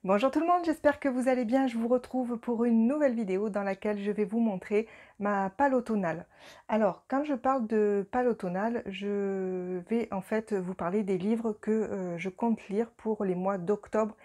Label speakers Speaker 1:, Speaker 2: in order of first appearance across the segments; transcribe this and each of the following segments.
Speaker 1: Bonjour tout le monde, j'espère que vous allez bien. Je vous retrouve pour une nouvelle vidéo dans laquelle je vais vous montrer ma palle automnale. Alors, quand je parle de palle automnale, je vais en fait vous parler des livres que je compte lire pour les mois d'octobre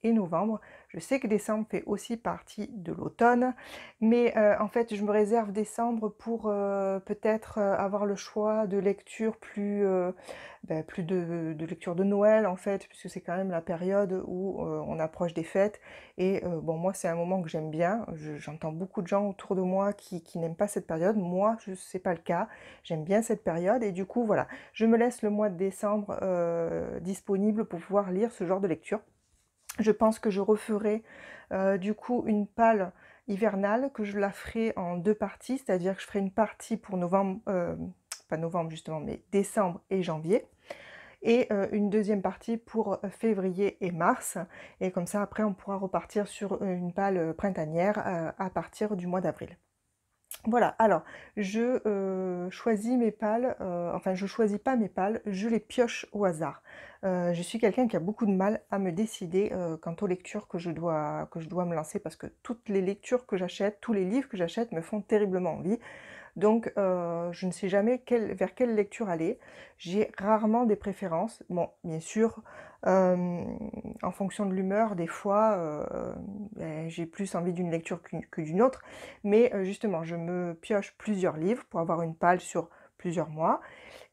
Speaker 1: et novembre. Je sais que décembre fait aussi partie de l'automne, mais en fait, je me réserve décembre pour peut-être avoir le choix de lecture plus, plus de lecture de Noël en fait, puisque c'est quand même la période où on approche des fêtes. Et bon, moi, c'est un moment que j'aime bien. J'entends beaucoup de gens autour de moi qui n'aiment pas cette période. Moi, je sais pas le cas. J'aime bien cette période et du coup, voilà, je me laisse le mois de décembre disponible pour pouvoir lire ce genre de lecture. Je pense que je referai du coup une palle hivernale, que je la ferai en 2 parties, c'est-à-dire que je ferai une partie pour novembre, pas novembre justement, mais décembre et janvier, et une deuxième partie pour février et mars, et comme ça après on pourra repartir sur une palle printanière à partir du mois d'avril. Voilà, alors je choisis mes pales, enfin je choisis pas mes pales, je les pioche au hasard. Je suis quelqu'un qui a beaucoup de mal à me décider, quant aux lectures que je dois me lancer, parce que toutes les lectures que j'achète, tous les livres que j'achète me font terriblement envie. Donc je ne sais jamais vers quelle lecture aller. J'ai rarement des préférences. Bon, bien sûr, en fonction de l'humeur, des fois, j'ai plus envie d'une lecture que d'une autre. Mais justement, je me pioche plusieurs livres pour avoir une palle sur plusieurs mois.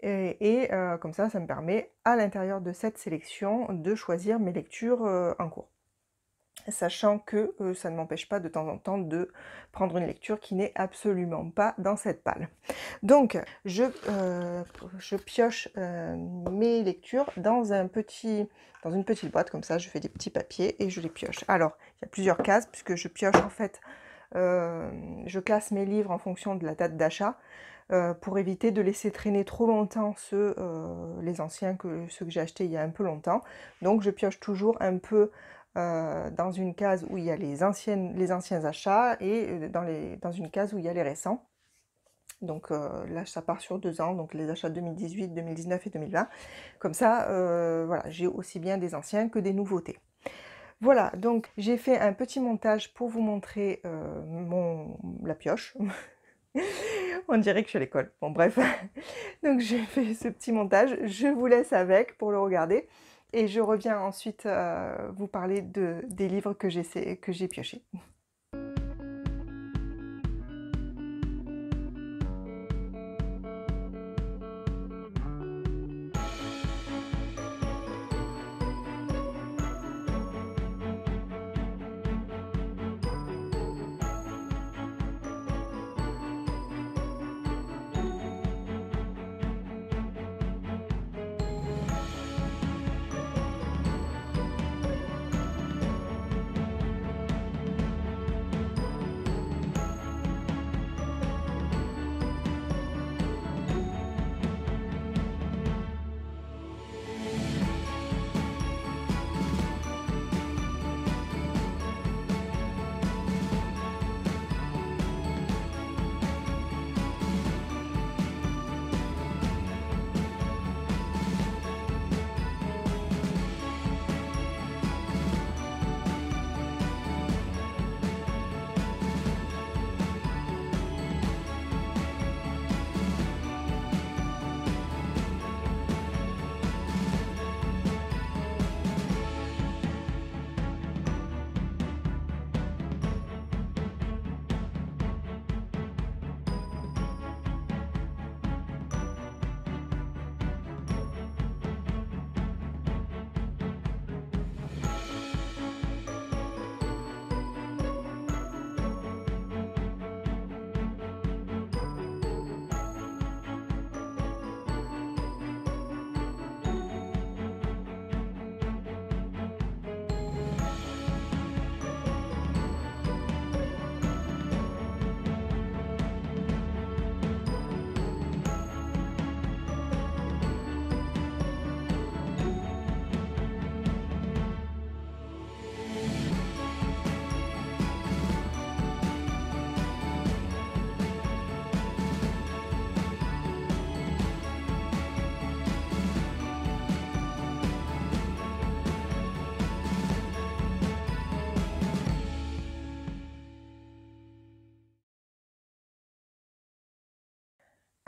Speaker 1: Et comme ça me permet, à l'intérieur de cette sélection, de choisir mes lectures en cours. Sachant que ça ne m'empêche pas de temps en temps de prendre une lecture qui n'est absolument pas dans cette palle. Donc je pioche mes lectures dans une petite boîte comme ça, je fais des petits papiers et je les pioche. Alors, il y a plusieurs cases puisque je pioche en fait, je classe mes livres en fonction de la date d'achat, pour éviter de laisser traîner trop longtemps les anciens, ceux que j'ai achetés il y a un peu longtemps. Donc je pioche toujours un peu dans une case où il y a les anciens achats, et dans une case où il y a les récents. Donc là, ça part sur 2 ans, donc les achats 2018, 2019 et 2020. Comme ça, voilà, j'ai aussi bien des anciens que des nouveautés. Voilà, donc j'ai fait un petit montage pour vous montrer la pioche. On dirait que je suis à l'école. Bon, bref. Donc j'ai fait ce petit montage. Je vous laisse avec pour le regarder. Et je reviens ensuite vous parler des livres que j'ai piochés.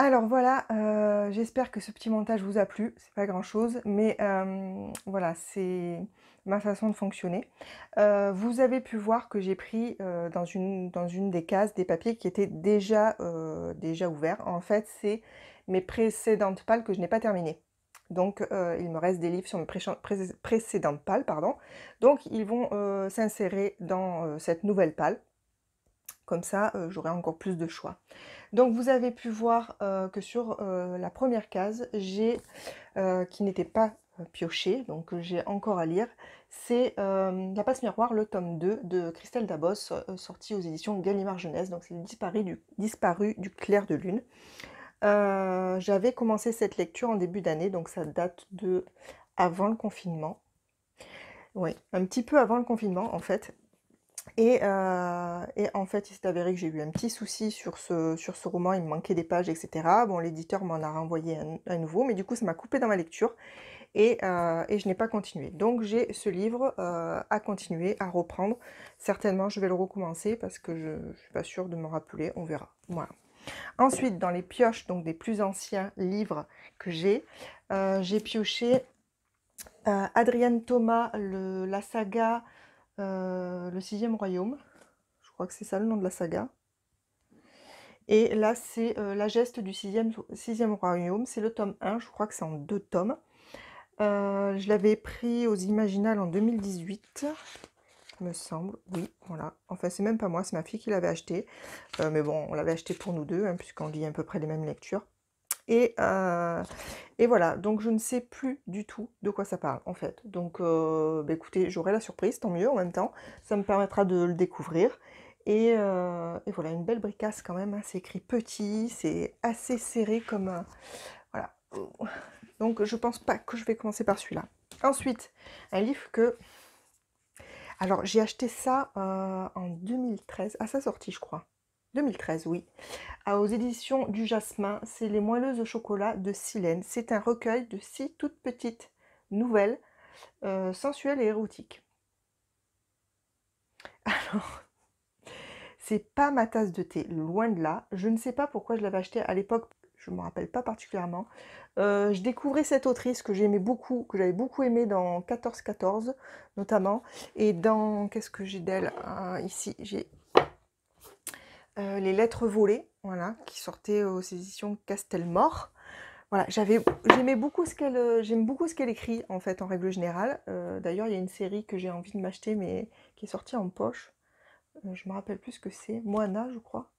Speaker 1: Alors voilà, j'espère que ce petit montage vous a plu. C'est pas grand-chose, mais voilà, c'est ma façon de fonctionner. Vous avez pu voir que j'ai pris, dans une des cases des papiers qui étaient déjà ouverts. En fait, c'est mes précédentes pales que je n'ai pas terminées. Donc il me reste des livres sur mes précédentes pales, pardon. Donc ils vont, s'insérer dans, cette nouvelle pale. Comme ça, j'aurai encore plus de choix. Donc vous avez pu voir, que sur, la première case, j'ai, qui n'était pas, piochée, donc j'ai encore à lire, c'est, La Passe Miroir, le tome 2 de Christelle Dabos, sorti aux éditions Gallimard Jeunesse, donc c'est Disparu du clair de lune. J'avais commencé cette lecture en début d'année, donc ça date de avant le confinement. Oui, un petit peu avant le confinement en fait. Et en fait, il s'est avéré que j'ai eu un petit souci sur ce roman, il me manquait des pages, et cetera. Bon, l'éditeur m'en a renvoyé un nouveau, mais du coup, ça m'a coupé dans ma lecture et je n'ai pas continué. Donc j'ai ce livre, à continuer, à reprendre. Certainement, je vais le recommencer parce que je ne suis pas sûre de me rappeler, on verra. Voilà. Ensuite, dans les pioches, donc des plus anciens livres que j'ai pioché Adrienne Thomas, la saga Le Sixième Royaume. Je crois que c'est ça le nom de la saga. Et là, c'est La Geste du sixième Royaume. C'est le tome 1, je crois que c'est en 2 tomes. Je l'avais pris aux Imaginales en 2018, il me semble. Oui, voilà. Enfin, c'est même pas moi, c'est ma fille qui l'avait acheté. Mais bon, on l'avait acheté pour nous deux, hein, puisqu'on lit à peu près les mêmes lectures. Et voilà, donc je ne sais plus du tout de quoi ça parle, en fait. Donc, bah, écoutez, j'aurai la surprise, tant mieux, en même temps. Ça me permettra de le découvrir. Et voilà, une belle bricasse quand même, hein. C'est écrit petit, c'est assez serré comme... voilà. Donc, je pense pas que je vais commencer par celui-là. Ensuite, un livre que... Alors, j'ai acheté ça en 2013, à sa sortie, je crois. 2013, oui. Aux éditions du Jasmin, c'est Les Moelleuses au chocolat de Silène. C'est un recueil de 6 toutes petites nouvelles sensuelles et érotiques. Alors, c'est pas ma tasse de thé, loin de là. Je ne sais pas pourquoi je l'avais acheté à l'époque, je ne me rappelle pas particulièrement. Je découvrais cette autrice que j'aimais beaucoup, que j'avais beaucoup aimée dans 14-14 notamment. Et dans, qu'est-ce que j'ai d'elle ici, j'ai Les Lettres volées, voilà, qui sortaient aux éditions Castelmore. Voilà, j'aimais beaucoup j'aime beaucoup ce qu'elle écrit en fait en règle générale. D'ailleurs, il y a une série que j'ai envie de m'acheter mais qui est sortie en poche. Je me rappelle plus ce que c'est, Moana, je crois.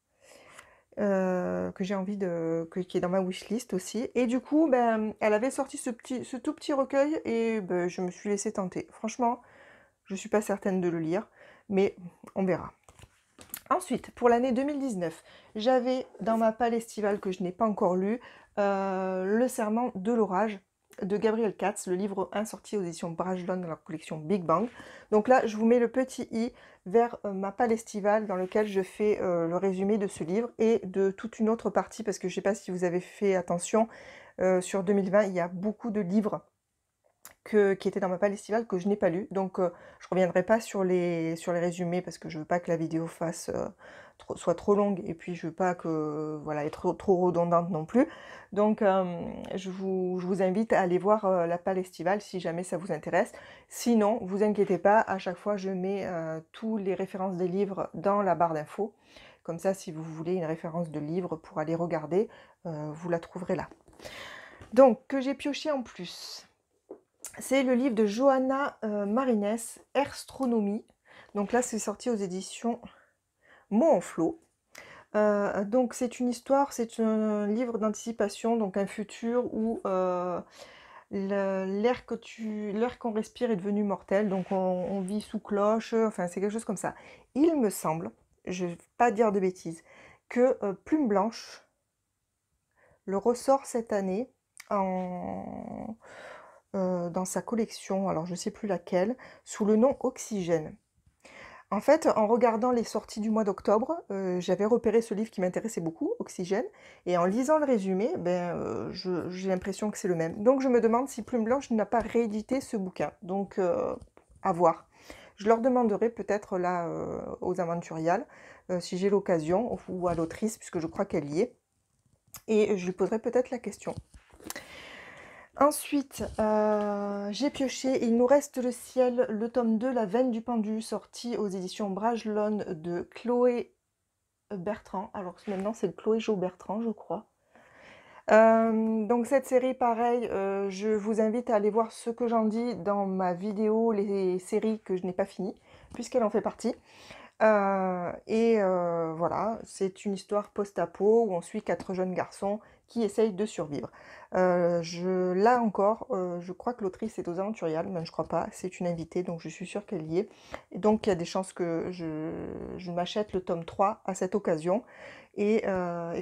Speaker 1: Que j'ai envie qui est dans ma wishlist aussi. Et du coup, ben, elle avait sorti ce tout petit recueil et ben, je me suis laissée tenter. Franchement, je suis pas certaine de le lire, mais on verra. Ensuite, pour l'année 2019, j'avais dans ma palle estivale que je n'ai pas encore lu, Le Serment de l'orage de Gabriel Katz, le livre 1 sorti aux éditions Brajlon dans la collection Big Bang. Donc là, je vous mets le petit i vers ma palle estivale dans lequel je fais le résumé de ce livre et de toute une autre partie, parce que je ne sais pas si vous avez fait attention, sur 2020, il y a beaucoup de livres qui était dans ma palle estivale que je n'ai pas lu. Donc je reviendrai pas sur les résumés parce que je veux pas que la vidéo soit trop longue et puis je veux pas que voilà être trop redondante non plus. Donc je vous invite à aller voir la palle estivale si jamais ça vous intéresse. Sinon, vous inquiétez pas, à chaque fois je mets tous les références des livres dans la barre d'infos. Comme ça, si vous voulez une référence de livre pour aller regarder, vous la trouverez là. Donc, que j'ai pioché en plus. C'est le livre de Johanna Marines, Herstronomie. Donc là, c'est sorti aux éditions Mots-en-Flots. Donc c'est une histoire, c'est un livre d'anticipation, donc un futur où l'air qu'on respire est devenu mortel, donc on vit sous cloche, enfin c'est quelque chose comme ça. Il me semble, je ne vais pas dire de bêtises, que Plume Blanche le ressort cette année dans sa collection, alors je ne sais plus laquelle, sous le nom Oxygène. En fait, en regardant les sorties du mois d'octobre, j'avais repéré ce livre qui m'intéressait beaucoup, Oxygène, et en lisant le résumé, ben, j'ai l'impression que c'est le même. Donc je me demande si Plume Blanche n'a pas réédité ce bouquin, donc à voir. Je leur demanderai peut-être là aux Aventuriales, si j'ai l'occasion, ou à l'autrice, puisque je crois qu'elle y est. et je lui poserai peut-être la question. Ensuite, j'ai pioché Il nous reste le ciel, le tome 2, La veine du pendu, sorti aux éditions Bragelonne de Chloé Bertrand. Alors maintenant c'est Chloé Jo Bertrand, je crois. Donc cette série, pareil, je vous invite à aller voir ce que j'en dis dans ma vidéo, les séries que je n'ai pas finies, puisqu'elle en fait partie. Voilà, c'est une histoire post-apo où on suit 4 jeunes garçons qui essayent de survivre. Là encore, je crois que l'autrice est aux Aventuriales, mais je crois pas, c'est une invitée, donc je suis sûre qu'elle y est. Et donc il y a des chances que je m'achète le tome 3 à cette occasion, et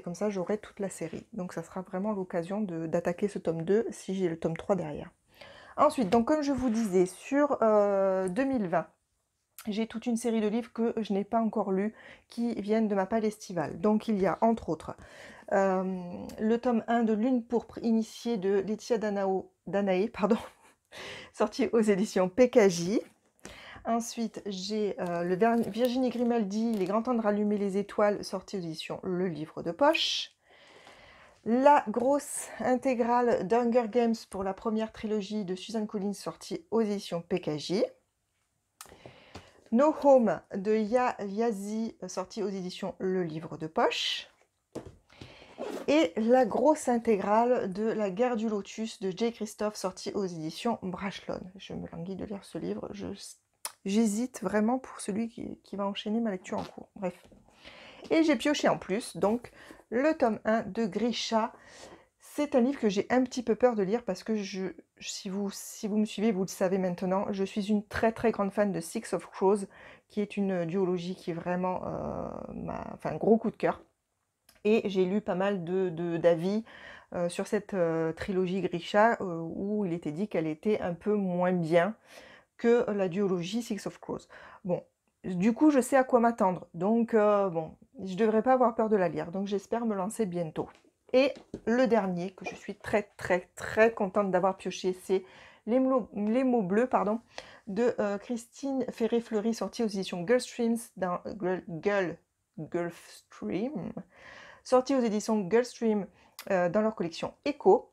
Speaker 1: comme ça j'aurai toute la série. Donc ça sera vraiment l'occasion d'attaquer ce tome 2 si j'ai le tome 3 derrière. Ensuite, donc comme je vous disais, sur 2020, j'ai toute une série de livres que je n'ai pas encore lus, qui viennent de ma palle estivale. Donc il y a entre autres le tome 1 de Lune pourpre initiée de Laetitia Danaé, pardon, sorti aux éditions PKJ. Ensuite, j'ai le Virginie Grimaldi, Les grands temps de rallumer les étoiles, sorti aux éditions Le Livre de Poche. La grosse intégrale d'Hunger Games pour la première trilogie de Suzanne Collins, sortie aux éditions PKJ. No Home de Ya Yazi, sorti aux éditions Le Livre de Poche. Et la grosse intégrale de La guerre du lotus de J. Christophe, sorti aux éditions Bragelonne. Je me languis de lire ce livre, j'hésite vraiment pour celui qui va enchaîner ma lecture en cours. Bref. Et j'ai pioché en plus, donc, le tome 1 de Grisha. C'est un livre que j'ai un petit peu peur de lire parce que si vous me suivez, vous le savez maintenant, je suis une très très grande fan de Six of Crows, qui est une duologie qui est vraiment un gros coup de cœur. Et j'ai lu pas mal d'avis sur cette trilogie Grisha où il était dit qu'elle était un peu moins bien que la duologie Six of Crows. Bon, du coup je sais à quoi m'attendre, donc bon, je devrais pas avoir peur de la lire, donc j'espère me lancer bientôt. Et le dernier, que je suis très très très contente d'avoir pioché, c'est Les mots bleus, pardon, de Christine Ferré-Fleury, sorti aux éditions Gulfstream, sorti aux éditions Gulfstream dans leur collection Echo.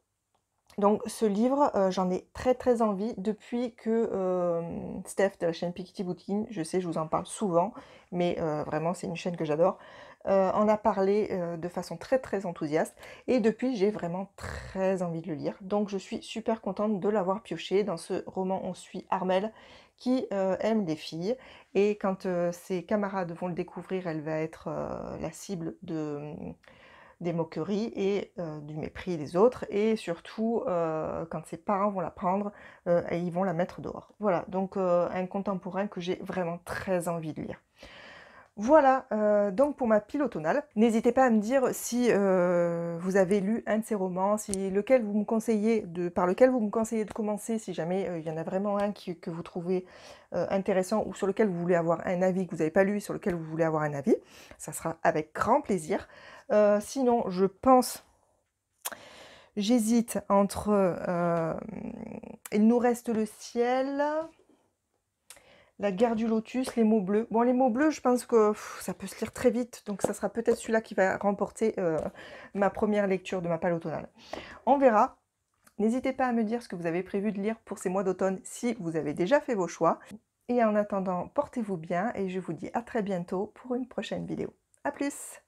Speaker 1: Donc ce livre, j'en ai très très envie depuis que Steph de la chaîne Piketty Booking, je sais, je vous en parle souvent, mais vraiment c'est une chaîne que j'adore, en a parlé de façon très très enthousiaste, et depuis j'ai vraiment très envie de le lire. Donc je suis super contente de l'avoir pioché. Dans ce roman, on suit Armelle qui aime les filles, et quand ses camarades vont le découvrir, elle va être la cible des moqueries et du mépris des autres, et surtout quand ses parents vont la prendre et ils vont la mettre dehors. Voilà, donc un contemporain que j'ai vraiment très envie de lire. Voilà, donc pour ma pile automnale. N'hésitez pas à me dire si vous avez lu un de ces romans, par lequel vous me conseillez de commencer, si jamais il y en a vraiment un que vous trouvez intéressant, ou sur lequel vous voulez avoir un avis que vous n'avez pas lu et sur lequel vous voulez avoir un avis. Ça sera avec grand plaisir. Sinon, je pense, j'hésite entre Il nous reste le ciel, La guerre du lotus, Les mots bleus. Bon, Les mots bleus, je pense que ça peut se lire très vite, donc ça sera peut-être celui-là qui va remporter ma première lecture de ma palle automnale. On verra. N'hésitez pas à me dire ce que vous avez prévu de lire pour ces mois d'automne si vous avez déjà fait vos choix. Et en attendant, portez-vous bien et je vous dis à très bientôt pour une prochaine vidéo. A plus!